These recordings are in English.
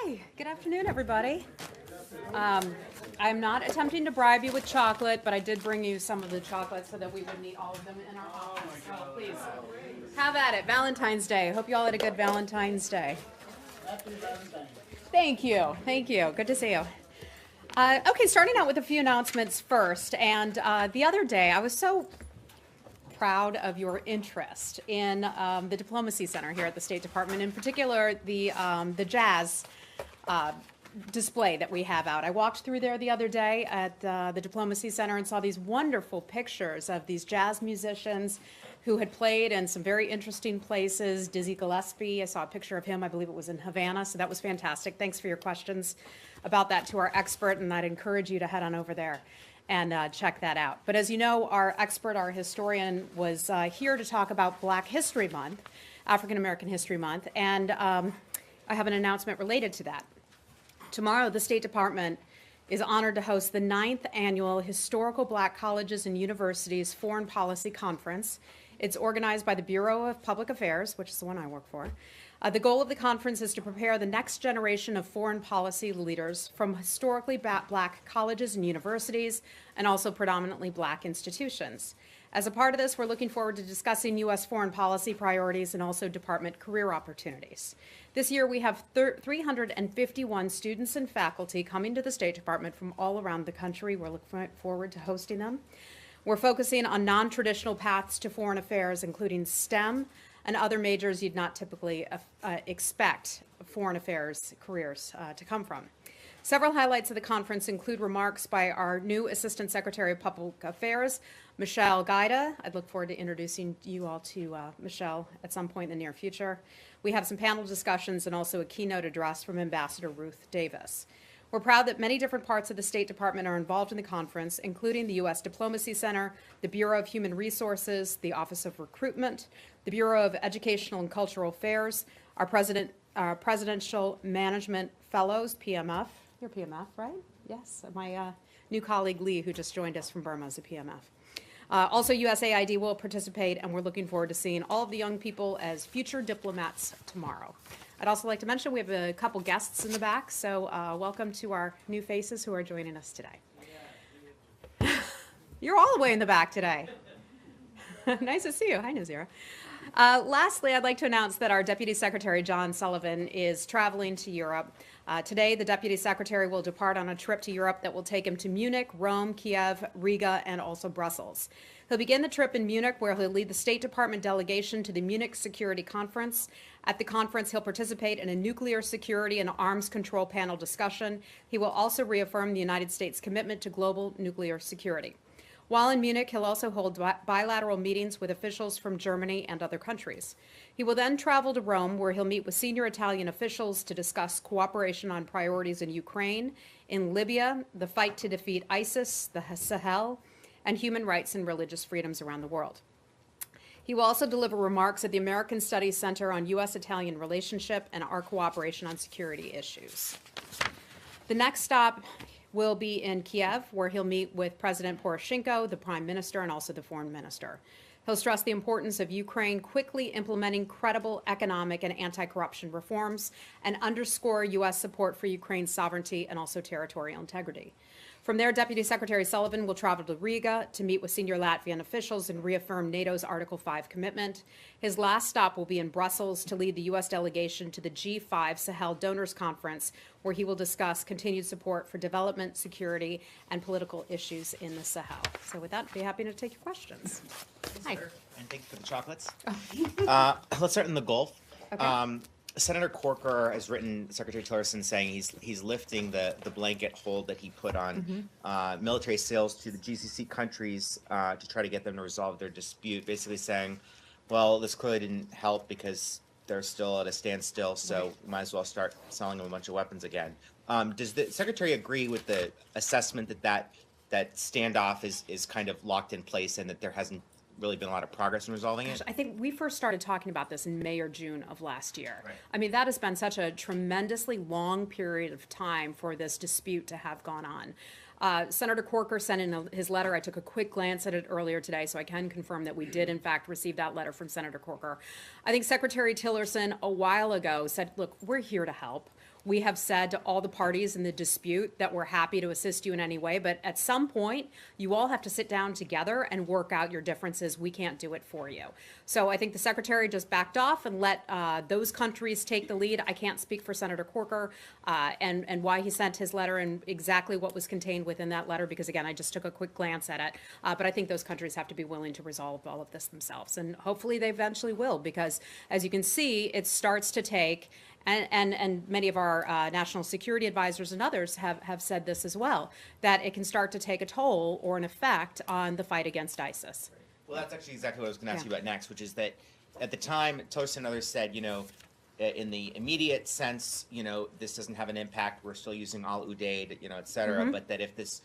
Hi, good afternoon, everybody. I'm not attempting to bribe you with chocolate, but I did bring you some of the chocolate so that we wouldn't eat all of them in our office. So please, have at it. Valentine's Day. Hope you all had a good Valentine's Day. Happy Valentine's. Thank you. Thank you. Good to see you. Okay, starting out with a few announcements first. And the other day, I was so proud of your interest in the Diplomacy Center here at the State Department, in particular the jazz display that we have out. I walked through there the other day at the Diplomacy Center and saw these wonderful pictures of these jazz musicians who had played in some very interesting places. Dizzy Gillespie, I saw a picture of him, I believe it was in Havana, so that was fantastic. Thanks for your questions about that to our expert, and I'd encourage you to head on over there and check that out. But as you know, our expert, our historian, was here to talk about Black History Month, African American History Month, and I have an announcement related to that. Tomorrow, the State Department is honored to host the 9th Annual Historical Black Colleges and Universities Foreign Policy Conference. It's organized by the Bureau of Public Affairs, which is the one I work for. The goal of the conference is to prepare the next generation of foreign policy leaders from historically black colleges and universities, and also predominantly black institutions. As a part of this, we're looking forward to discussing U.S. foreign policy priorities and also department career opportunities. This year, we have 351 students and faculty coming to the State Department from all around the country. We're looking forward to hosting them. We're focusing on non-traditional paths to foreign affairs, including STEM and other majors you'd not typically expect foreign affairs careers to come from. Several highlights of the conference include remarks by our new Assistant Secretary of Public Affairs, Michelle Gaida. I'd look forward to introducing you all to Michelle at some point in the near future. We have some panel discussions and also a keynote address from Ambassador Ruth Davis. We're proud that many different parts of the State Department are involved in the conference, including the U.S. Diplomacy Center, the Bureau of Human Resources, the Office of Recruitment, the Bureau of Educational and Cultural Affairs, our Presidential Management Fellows, PMF. You're PMF, right? Yes. My new colleague, Lee, who just joined us from Burma, is a PMF. Also, USAID will participate, and we're looking forward to seeing all of the young people as future diplomats tomorrow. I'd also like to mention we have a couple guests in the back, so welcome to our new faces who are joining us today. You're all the way in the back today. Nice to see you. Hi, Nazira. Lastly, I'd like to announce that our Deputy Secretary, John Sullivan, is traveling to Europe. Today, the Deputy Secretary will depart on a trip to Europe that will take him to Munich, Rome, Kiev, Riga, and also Brussels. He'll begin the trip in Munich, where he'll lead the State Department delegation to the Munich Security Conference. At the conference, he'll participate in a nuclear security and arms control panel discussion. He will also reaffirm the United States' commitment to global nuclear security. While in Munich, he'll also hold bilateral meetings with officials from Germany and other countries. He will then travel to Rome, where he'll meet with senior Italian officials to discuss cooperation on priorities in Ukraine, in Libya, the fight to defeat ISIS, the Sahel, and human rights and religious freedoms around the world. He will also deliver remarks at the American Studies Center on U.S.-Italian relationship and our cooperation on security issues. The next stop will be in Kiev, where he'll meet with President Poroshenko, the Prime Minister, and also the Foreign Minister. He'll stress the importance of Ukraine quickly implementing credible economic and anti-corruption reforms and underscore U.S. support for Ukraine's sovereignty and also territorial integrity. From there, Deputy Secretary Sullivan will travel to Riga to meet with senior Latvian officials and reaffirm NATO's Article 5 commitment. His last stop will be in Brussels to lead the U.S. delegation to the G5 Sahel Donors Conference, where he will discuss continued support for development, security, and political issues in the Sahel. So with that, I'd be happy to take your questions. Hi. And thank you for the chocolates. Let's start in the Gulf. Okay. Senator Corker has written Secretary Tillerson saying he's lifting the blanket hold that he put on military sales to the GCC countries to try to get them to resolve their dispute, basically saying, well, this clearly didn't help because they're still at a standstill, so we might as well start selling them a bunch of weapons again. Does the Secretary agree with the assessment that standoff is kind of locked in place and that there hasn't really been a lot of progress in resolving it? I think we first started talking about this in May or June of last year. Right. I mean, that has been such a tremendously long period of time for this dispute to have gone on. Senator Corker sent in his letter. I took a quick glance at it earlier today, so I can confirm that we did, in fact, receive that letter from Senator Corker. I think Secretary Tillerson a while ago said, look, we're here to help. We have said to all the parties in the dispute that we're happy to assist you in any way, but at some point, you all have to sit down together and work out your differences. We can't do it for you. So I think the Secretary just backed off and let those countries take the lead. I can't speak for Senator Corker and why he sent his letter and exactly what was contained within that letter, because again, I just took a quick glance at it. But I think those countries have to be willing to resolve all of this themselves. And hopefully they eventually will, because as you can see, it starts to take and many of our national security advisors and others have said this as well, that it can start to take a toll or an effect on the fight against ISIS. Well, that's actually exactly what I was going to ask you about next, which is that at the time, Tillerson and others said, in the immediate sense, this doesn't have an impact. We're still using al-Udeid, et cetera. But that if this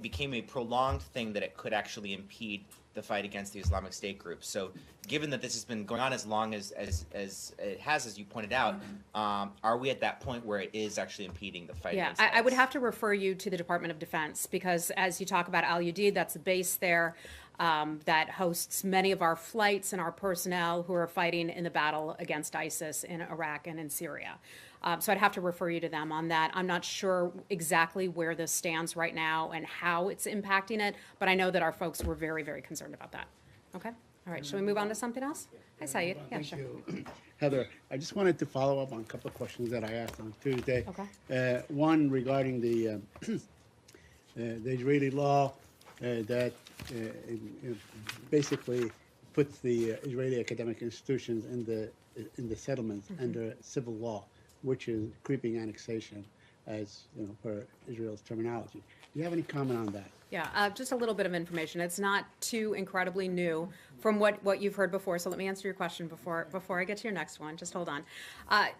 became a prolonged thing, that it could actually impede the fight against the Islamic State group. So given that this has been going on as long as it has, as you pointed out, are we at that point where it is actually impeding the fight against ISIS? I would have to refer you to the Department of Defense, because as you talk about al-Udeid, that's a base there that hosts many of our flights and our personnel who are fighting in the battle against ISIS in Iraq and in Syria. So I'd have to refer you to them on that. I'm not sure exactly where this stands right now and how it's impacting it, but I know that our folks were very, very concerned about that. Okay? All right. Shall we move on to something else? Hi, Saeed. Yeah, Thank sure. you. Heather, I just wanted to follow up on a couple of questions that I asked on Tuesday. Okay. One regarding the Israeli law that basically puts the Israeli academic institutions in the settlements under civil law, which is creeping annexation, as per Israel's terminology. Do you have any comment on that? Yeah, just a little bit of information. It's not too incredibly new from what you've heard before. So let me answer your question before I get to your next one. Just hold on. I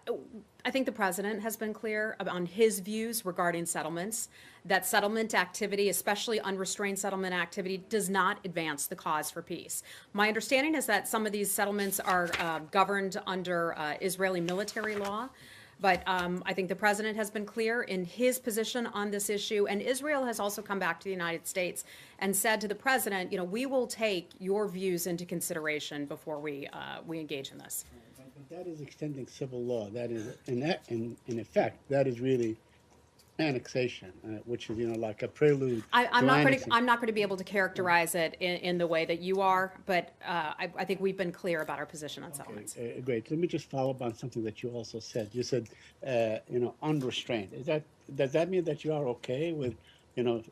think the president has been clear on his views regarding settlements, that settlement activity, especially unrestrained settlement activity, does not advance the cause for peace. My understanding is that some of these settlements are governed under Israeli military law. But I think the president has been clear in his position on this issue, and Israel has also come back to the United States and said to the president, we will take your views into consideration before we engage in this. But that is extending civil law. That is, in effect, that is really annexation, which is like a prelude. I'm not going to be able to characterize it in the way that you are, but I think we've been clear about our position on settlements. Great. Let me just follow up on something that you also said. You said, unrestrained. Does that mean that you are okay with,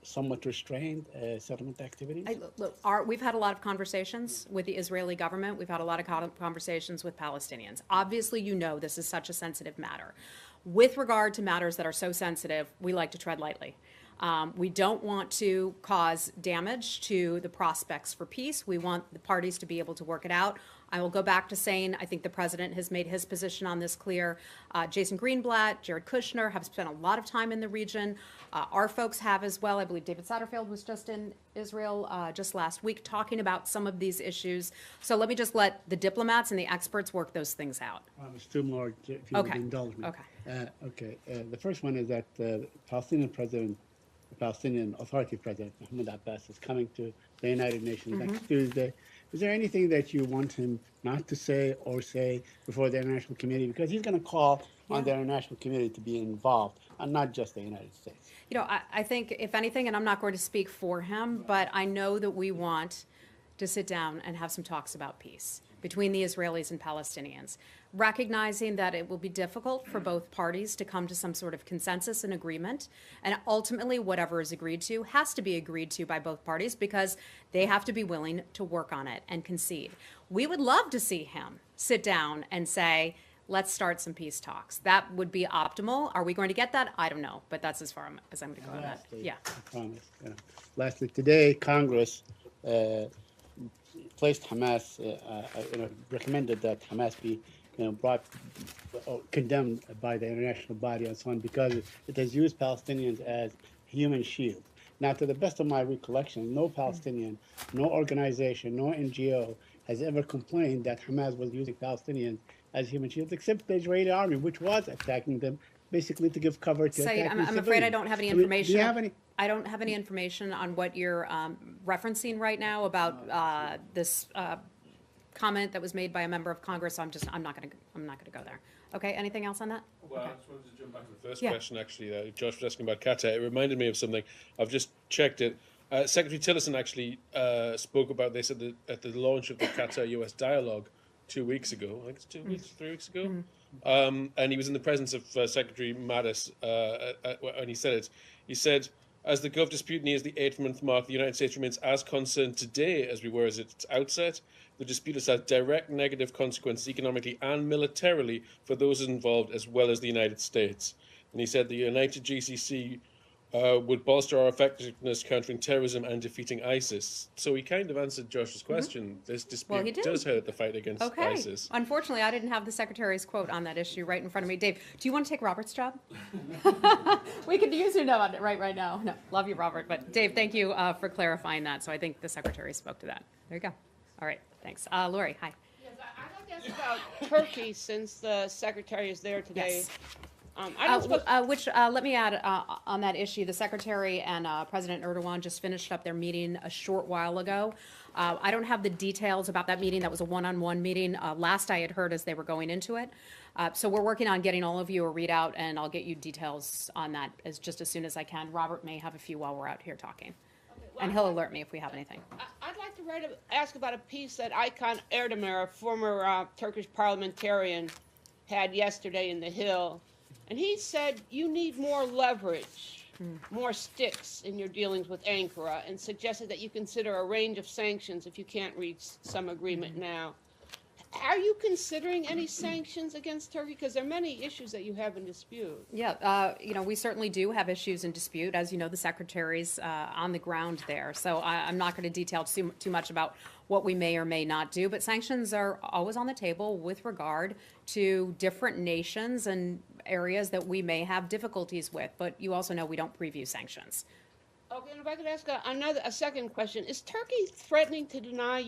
somewhat restrained settlement activities? We've had a lot of conversations with the Israeli government. We've had a lot of conversations with Palestinians. Obviously, this is such a sensitive matter. With regard to matters that are so sensitive, we like to tread lightly. We don't want to cause damage to the prospects for peace. We want the parties to be able to work it out. I will go back to saying I think the president has made his position on this clear. Jason Greenblatt, Jared Kushner have spent a lot of time in the region. Our folks have as well. I believe David Satterfield was just in Israel just last week talking about some of these issues. So let me just let the diplomats and the experts work those things out. There's two more, if you would indulge me. Okay. The first one is that the Palestinian Authority President, Mahmoud Abbas, is coming to the United Nations next Tuesday. Is there anything that you want him not to say or say before the international community? Because he's going to call on the international community to be involved, and not just the United States. I think, if anything, and I'm not going to speak for him, but I know that we want to sit down and have some talks about peace between the Israelis and Palestinians, recognizing that it will be difficult for both parties to come to some sort of consensus and agreement. And ultimately, whatever is agreed to has to be agreed to by both parties, because they have to be willing to work on it and concede. We would love to see him sit down and say, let's start some peace talks. That would be optimal. Are we going to get that? I don't know, but that's as far as I'm going to go on that. Yeah. I promise. Lastly, today, Congress placed Hamas, recommended that Hamas be condemned by the international body and so on, because it has used Palestinians as human shields. Now, to the best of my recollection, no Palestinian, no organization, no NGO has ever complained that Hamas was using Palestinians as human shields, except the Israeli army, which was attacking them basically to give cover to Saeed, attacking I'm afraid I civilians. don't have any Do you information. have any? I don't have any information on what you're referencing right now about this comment that was made by a member of Congress. So I'm not going to go there. Okay, anything else on that? Well, I just wanted to jump back to the first Yeah. question, actually. Josh was asking about Qatar. It reminded me of something. I've just checked it. Secretary Tillerson actually spoke about this at the launch of the Qatar-US dialogue 2 weeks ago. I think it's 2 weeks, 3 weeks ago. And he was in the presence of Secretary Mattis, and he said it. He said, as the Gulf dispute nears the 8-month mark, the United States remains as concerned today as we were at its outset. The dispute has had direct negative consequences economically and militarily for those involved, as well as the United States. And he said the united GCC would bolster our effectiveness countering terrorism and defeating ISIS. So he kind of answered Josh's question. This Well, he dispute did. does hurt the fight against Okay. ISIS. Unfortunately, I didn't have the Secretary's quote on that issue right in front of me. Dave, do you want to take Robert's job? We could use your note on it right now. No, love you, Robert. But Dave, thank you for clarifying that. So I think the Secretary spoke to that. There you go. All right, thanks. Lori, hi. Yes, I'd like to ask about Turkey since the secretary is there today. Yes. I don't suppose, Let me add on that issue, the Secretary and President Erdogan just finished up their meeting a short while ago. I don't have the details about that meeting. That was a one-on-one meeting. Last I had heard as they were going into it. So we're working on getting all of you a readout, and I'll get you details on that just as soon as I can. Robert may have a few while we're out here talking. And he'll alert me if we have anything. I'd like to ask about a piece that Aykan Erdemir, a former Turkish parliamentarian, had yesterday in The Hill. And he said you need more leverage, more sticks in your dealings with Ankara, and suggested that you consider a range of sanctions if you can't reach some agreement now. Are you considering any sanctions against Turkey? Because there are many issues that you have in dispute. Yeah, we certainly do have issues in dispute. As you know, the Secretary's on the ground there. So I'm not going to detail too much about what we may or may not do. But sanctions are always on the table with regard to different nations and areas that we may have difficulties with. But you also know we don't preview sanctions. Okay, and if I could ask a second question. Is Turkey threatening to deny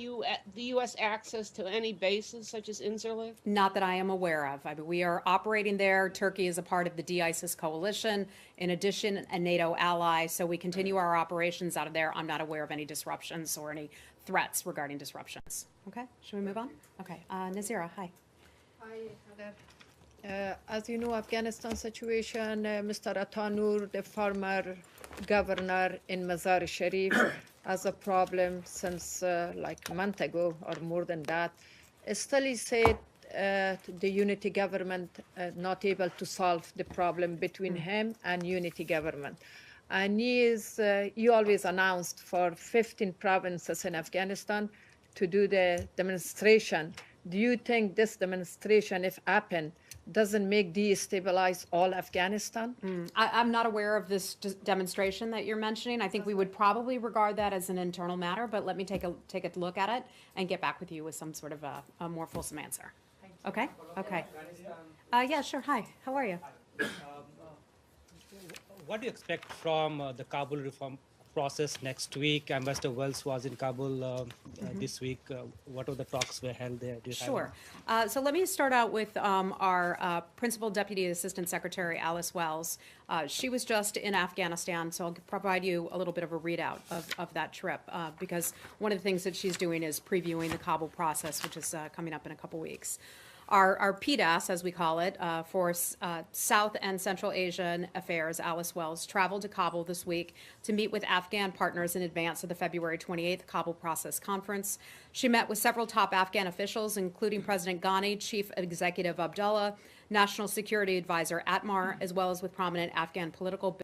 the U.S. access to any bases such as Incirlik? Not that I am aware of. I mean, we are operating there. Turkey is a part of the de-ISIS coalition. In addition, a NATO ally. So we continue our operations out of there. I'm not aware of any disruptions or any threats regarding disruptions. Okay, should we move on? Okay, Nazira, hi. Hi, Heather. As you know, Afghanistan situation, Mr. Atanur, the former governor in Mazar Sharif, has a problem since like a month ago or more than that. Still, he said the unity government not able to solve the problem between him and unity government. And you always announced for 15 provinces in Afghanistan to do the demonstration. Do you think this demonstration, if happen, doesn't make destabilize all Afghanistan? I'm not aware of this demonstration that you're mentioning. I think we would probably regard that as an internal matter, but let me take a look at it and get back with you with some sort of a more fulsome answer. Okay? Okay. Yeah, sure. Hi. How are you? What do you expect from the Kabul reform process next week? Ambassador Wells was in Kabul this week. What are the talks were held there? Do you have Sure. So let me start out with our Principal Deputy Assistant Secretary, Alice Wells. She was just in Afghanistan, so I'll provide you a little bit of a readout of that trip, because one of the things that she's doing is previewing the Kabul process, which is coming up in a couple weeks. Our PDAS, as we call it, for South and Central Asian Affairs, Alice Wells, traveled to Kabul this week to meet with Afghan partners in advance of the February 28th Kabul Process Conference. She met with several top Afghan officials, including President Ghani, Chief Executive Abdullah, National Security Advisor Atmar, as well as with prominent Afghan political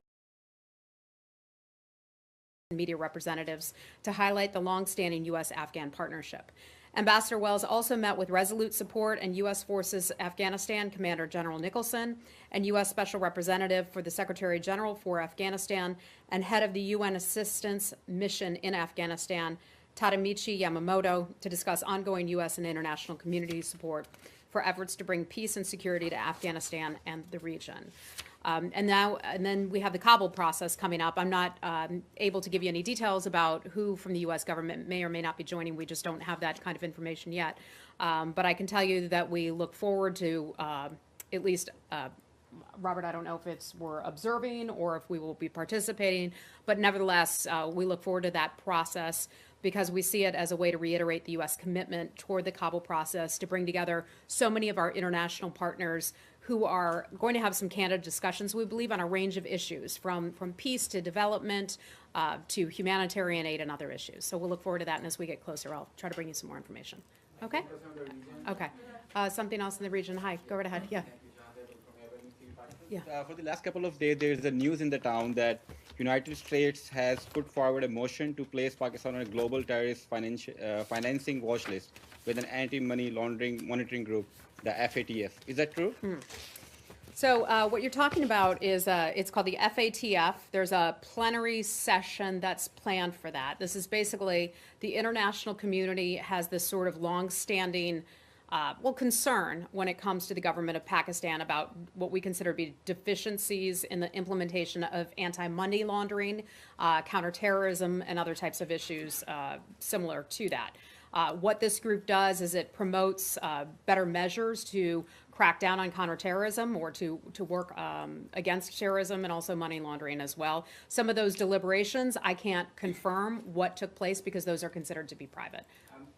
and media representatives to highlight the longstanding U.S.-Afghan partnership. Ambassador Wells also met with Resolute Support and U.S. Forces Afghanistan Commander General Nicholson and U.S. Special Representative for the Secretary General for Afghanistan and head of the UN Assistance Mission in Afghanistan, Tadamichi Yamamoto, to discuss ongoing U.S. and international community support for efforts to bring peace and security to Afghanistan and the region. And then we have the Kabul process coming up. I'm not able to give you any details about who from the U.S. government may or may not be joining. We just don't have that kind of information yet. But I can tell you that we look forward to at least Robert, I don't know if we're observing or if we will be participating, but nevertheless, we look forward to that process because we see it as a way to reiterate the U.S. commitment toward the Kabul process to bring together so many of our international partners who are going to have some candid discussions, we believe, on a range of issues, from peace to development to humanitarian aid and other issues. So we'll look forward to that, and as we get closer, I'll try to bring you some more information. Okay? Okay. Something else in the region. Hi, go right ahead. Yeah. For the last couple of days, there is a news in the town that United States has put forward a motion to place Pakistan on a global terrorist financing watch list with an anti-money laundering monitoring group, the FATF. Is that true? So what you're talking about is it's called the FATF. There's a plenary session that's planned for that. This is basically the international community has this sort of long-standing concern when it comes to the government of Pakistan about what we consider to be deficiencies in the implementation of anti-money laundering, counterterrorism, and other types of issues similar to that. What this group does is it promotes better measures to crack down on counterterrorism or to work against terrorism and also money laundering as well. Some of those deliberations, I can't confirm what took place because those are considered to be private.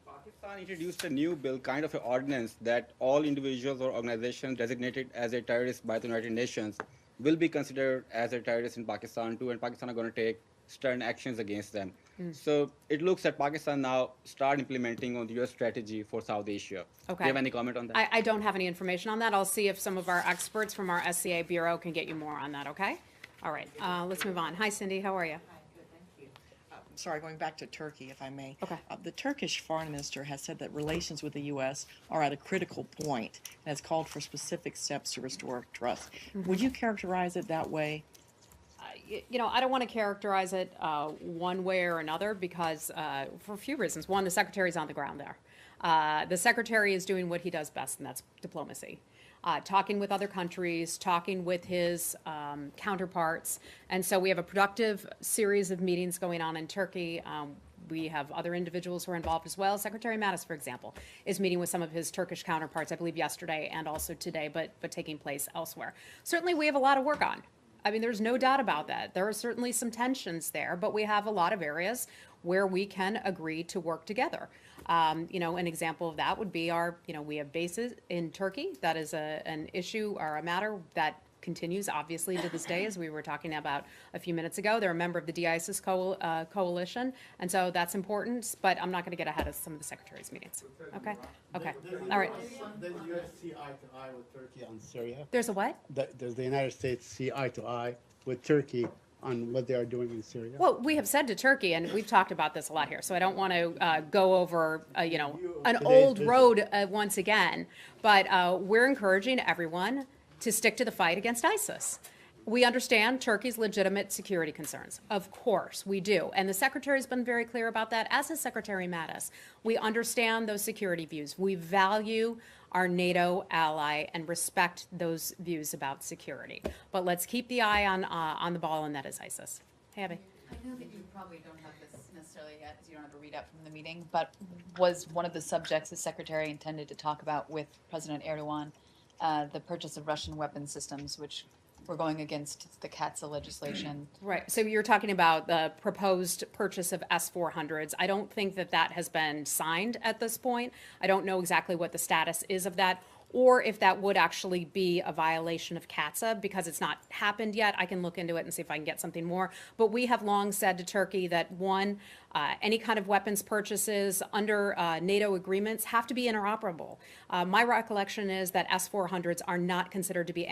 Pakistan introduced a new bill, kind of an ordinance, that all individuals or organizations designated as a terrorist by the United Nations will be considered as a terrorist in Pakistan too, and Pakistan are going to take stern actions against them. So it looks that Pakistan now start implementing on the U.S. strategy for South Asia. Okay. Do you have any comment on that? I don't have any information on that. I'll see if some of our experts from our SCA Bureau can get you more on that, okay? All right, let's move on. Hi, Cindy, how are you? Sorry, going back to Turkey, if I may. Okay. The Turkish foreign minister has said that relations with the U.S. are at a critical point and has called for specific steps to restore trust. Would you characterize it that way? You know, I don't want to characterize it one way or another because for a few reasons. One, the secretary's on the ground there. The secretary is doing what he does best, and that's diplomacy. Talking with other countries, talking with his counterparts. And so we have a productive series of meetings going on in Turkey. We have other individuals who are involved as well. Secretary Mattis, for example, is meeting with some of his Turkish counterparts, I believe yesterday and also today, but taking place elsewhere. Certainly we have a lot of work on. I mean, there's no doubt about that. There are certainly some tensions there, but we have a lot of areas where we can agree to work together. You know, an example of that would be we have bases in Turkey. That is an issue or a matter that continues, obviously, to this day, as we were talking about a few minutes ago. They're a member of the de-ISIS coalition, and so that's important, but I'm not going to get ahead of some of the secretary's meetings. Okay? Okay. All right. Does the U.S. see eye to eye with Turkey on Syria? There's a what? Does the United States see eye to eye with Turkey on what they are doing in Syria? Well, we have said to Turkey, and we've talked about this a lot here, so I don't want to go over, an old road once again, but we're encouraging everyone to stick to the fight against ISIS. We understand Turkey's legitimate security concerns. Of course, we do. And the Secretary has been very clear about that, as has Secretary Mattis. We understand those security views. We value our NATO ally and respect those views about security. But let's keep the eye on the ball, and that is ISIS. Hey, Abby. I know that you probably don't have this necessarily yet, because you don't have a readout from the meeting, but was one of the subjects the Secretary intended to talk about with President Erdogan the purchase of Russian weapon systems, which were going against the CATSA legislation? Right. So you're talking about the proposed purchase of S-400s. I don't think that has been signed at this point. I don't know exactly what the status is of that, or if that would actually be a violation of CATSA, because it's not happened yet. I can look into it and see if I can get something more. But we have long said to Turkey that, one, any kind of weapons purchases under NATO agreements have to be interoperable. My recollection is that S-400s are not considered to be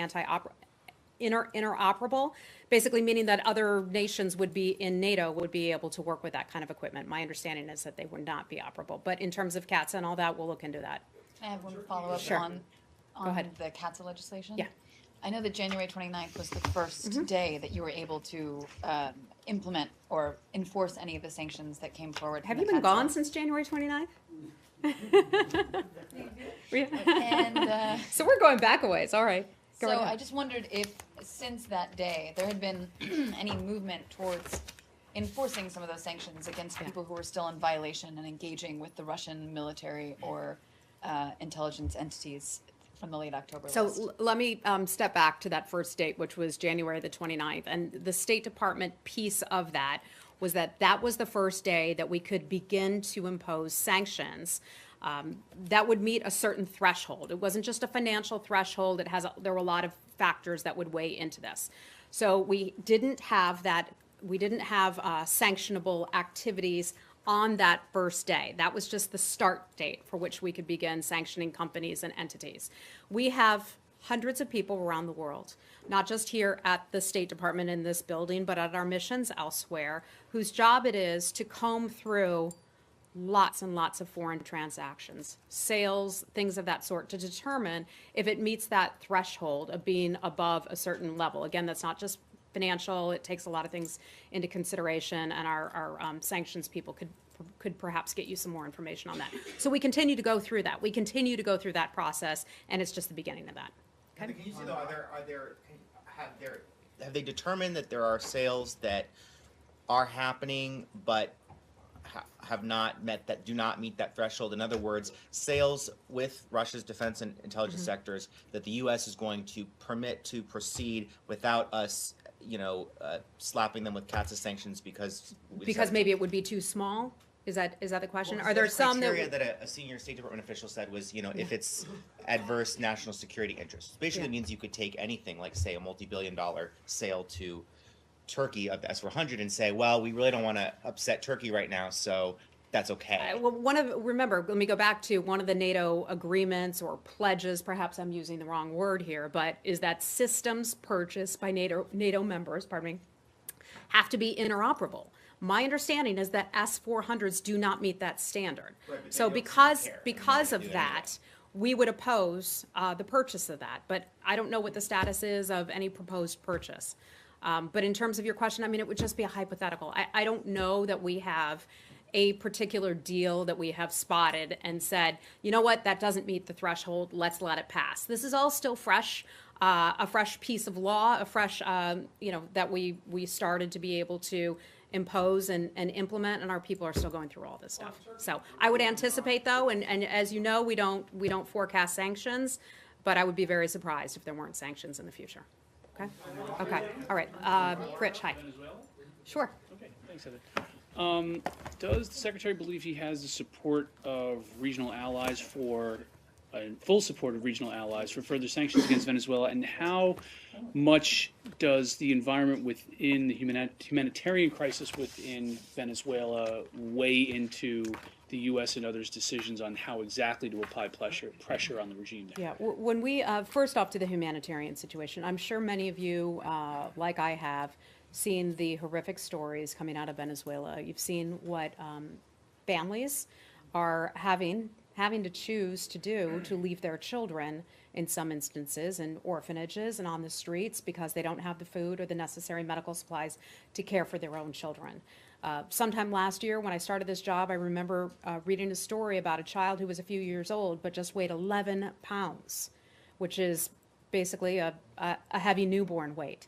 interoperable, basically meaning that other nations would be in NATO would be able to work with that kind of equipment. My understanding is that they would not be operable. But in terms of CATSA and all that, we'll look into that. I have one follow-up Sure. on ahead. the CATSA legislation. Yeah. I know that January 29th was the first day that you were able to implement or enforce any of the sanctions that came forward. Have from you the been CATSA. gone since January 29th? And So we're going back a ways. All right. Go so right ahead. I just wondered if, since that day, there had been any movement towards enforcing some of those sanctions against people who were still in violation and engaging with the Russian military or intelligence entities from the late October So list. let me step back to that first date, which was January the 29th. And the State Department piece of that was that was the first day that we could begin to impose sanctions that would meet a certain threshold. It wasn't just a financial threshold. There were a lot of factors that would weigh into this. So we didn't have that. We didn't have sanctionable activities on that first day. That was just the start date for which we could begin sanctioning companies and entities. We have hundreds of people around the world, not just here at the State Department in this building, but at our missions elsewhere, whose job it is to comb through lots and lots of foreign transactions, sales, things of that sort, to determine if it meets that threshold of being above a certain level. Again, that's not just financial. It takes a lot of things into consideration, and our sanctions people could perhaps get you some more information on that. So we continue to go through that. We continue to go through that process, and it's just the beginning of that. Okay? Can you see though, have they determined that there are sales that are happening but have not met that, do not meet that threshold? In other words, sales with Russia's defense and intelligence sectors that the U.S. is going to permit to proceed without us, slapping them with CATSA sanctions because Maybe it would be too small? Is that the question? Well, Are there the some criteria that a senior State Department official said was, if it's adverse national security interests, basically means you could take anything like, say, a multi-billion-dollar sale to Turkey of the S-400 and say, well, we really don't want to upset Turkey right now, so that's okay. Well, remember, let me go back to one of the NATO agreements or pledges, perhaps I'm using the wrong word here, but is that systems purchased by NATO members, have to be interoperable. My understanding is that S-400s do not meet that standard. Right, but So they don't seem to because care. of that, we would oppose the purchase of that. But I don't know what the status is of any proposed purchase. But in terms of your question, it would just be a hypothetical. I don't know that we have a particular deal that we have spotted and said, you know what, that doesn't meet the threshold, let's let it pass. This is all still fresh, a fresh piece of law, a fresh, that we started to be able to impose and implement, and our people are still going through all this stuff. So I would anticipate, though, and as you know, we don't forecast sanctions, but I would be very surprised if there weren't sanctions in the future. Okay? Okay. All right. Rich, hi. Sure. Okay, thanks, Heather. Does the Secretary believe he has the support of regional allies full support of regional allies for further sanctions against Venezuela, and how much does the environment within the humanitarian crisis within Venezuela weigh into the U.S. and others' decisions on how exactly to apply pressure on the regime there? Yeah, when we, first off to the humanitarian situation, I'm sure many of you, like I have, seen the horrific stories coming out of Venezuela. You've seen what families are having to choose to do to leave their children, in some instances, in orphanages and on the streets because they don't have the food or the necessary medical supplies to care for their own children. Sometime last year when I started this job, I remember reading a story about a child who was a few years old but just weighed 11 pounds, which is basically a heavy newborn weight.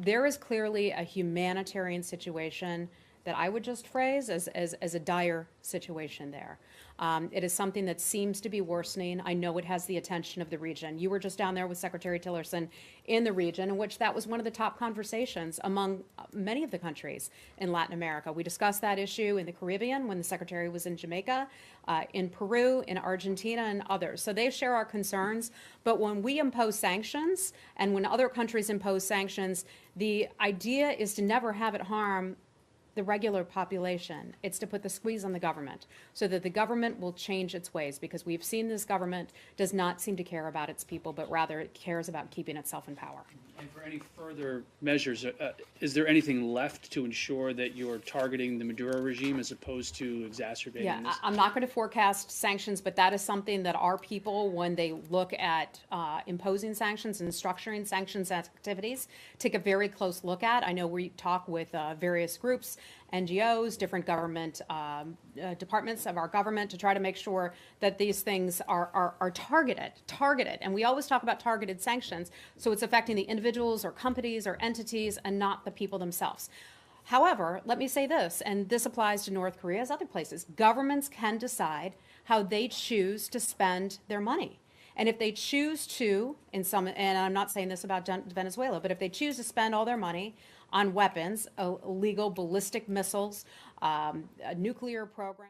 There is clearly a humanitarian situation that I would just phrase as a dire situation there. It is something that seems to be worsening. I know it has the attention of the region. You were just down there with Secretary Tillerson in the region, in which that was one of the top conversations among many of the countries in Latin America. We discussed that issue in the Caribbean when the Secretary was in Jamaica, in Peru, in Argentina, and others. So they share our concerns. But when we impose sanctions and when other countries impose sanctions, the idea is to never have it harm the regular population. It's to put the squeeze on the government so that the government will change its ways, because we've seen this government does not seem to care about its people, but rather it cares about keeping itself in power. And for any further measures, is there anything left to ensure that you're targeting the Maduro regime as opposed to exacerbating this? I'm not going to forecast sanctions, but that is something that our people, when they look at imposing sanctions and structuring sanctions activities, take a very close look at. I know we talk with various groups, NGOs, different government departments of our government to try to make sure that these things are targeted. And we always talk about targeted sanctions, so it's affecting the individuals or companies or entities and not the people themselves. However, let me say this, and this applies to North Korea as other places. Governments can decide how they choose to spend their money. And if they choose to, and I'm not saying this about Venezuela, but if they choose to spend all their money on weapons, illegal ballistic missiles, a nuclear program.